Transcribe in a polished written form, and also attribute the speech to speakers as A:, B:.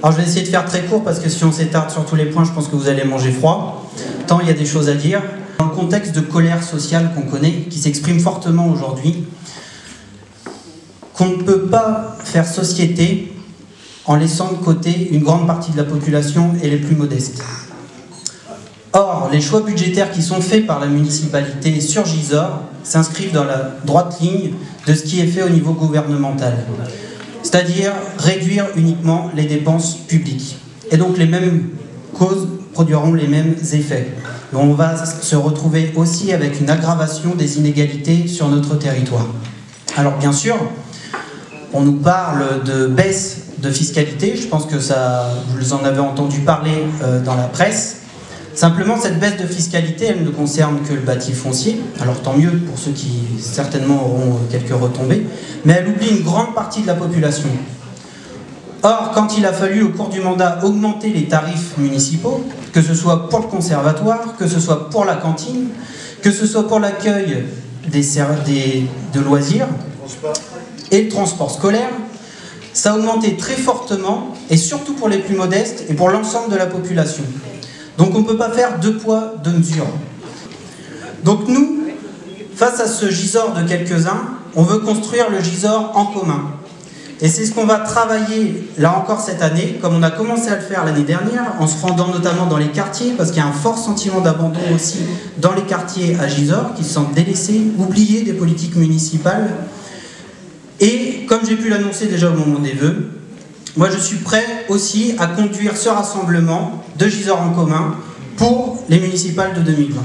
A: Alors je vais essayer de faire très court parce que si on s'étarte sur tous les points, je pense que vous allez manger froid. Tant il y a des choses à dire. Dans le contexte de colère sociale qu'on connaît, qui s'exprime fortement aujourd'hui, qu'on ne peut pas faire société en laissant de côté une grande partie de la population et les plus modestes. Or, les choix budgétaires qui sont faits par la municipalité sur Gisors s'inscrivent dans la droite ligne de ce qui est fait au niveau gouvernemental. C'est-à-dire réduire uniquement les dépenses publiques. Et donc les mêmes causes produiront les mêmes effets. Et on va se retrouver aussi avec une aggravation des inégalités sur notre territoire. Alors bien sûr, on nous parle de baisse de fiscalité, je pense que ça, vous en avez entendu parler dans la presse. Simplement, cette baisse de fiscalité, elle ne concerne que le bâti foncier, alors tant mieux pour ceux qui certainement auront quelques retombées, mais elle oublie une grande partie de la population. Or, quand il a fallu au cours du mandat augmenter les tarifs municipaux, que ce soit pour le conservatoire, que ce soit pour la cantine, que ce soit pour l'accueil de loisirs et le transport scolaire, ça a augmenté très fortement, et surtout pour les plus modestes et pour l'ensemble de la population. Donc on ne peut pas faire deux poids, deux mesures. Donc nous, face à ce Gisors de quelques-uns, on veut construire le Gisors en commun. Et c'est ce qu'on va travailler là encore cette année, comme on a commencé à le faire l'année dernière, en se rendant notamment dans les quartiers, parce qu'il y a un fort sentiment d'abandon aussi dans les quartiers à Gisors, qui se sentent délaissés, oubliés des politiques municipales. Et comme j'ai pu l'annoncer déjà au moment des vœux, moi je suis prêt aussi à conduire ce rassemblement de Gisors en commun pour les municipales de 2020.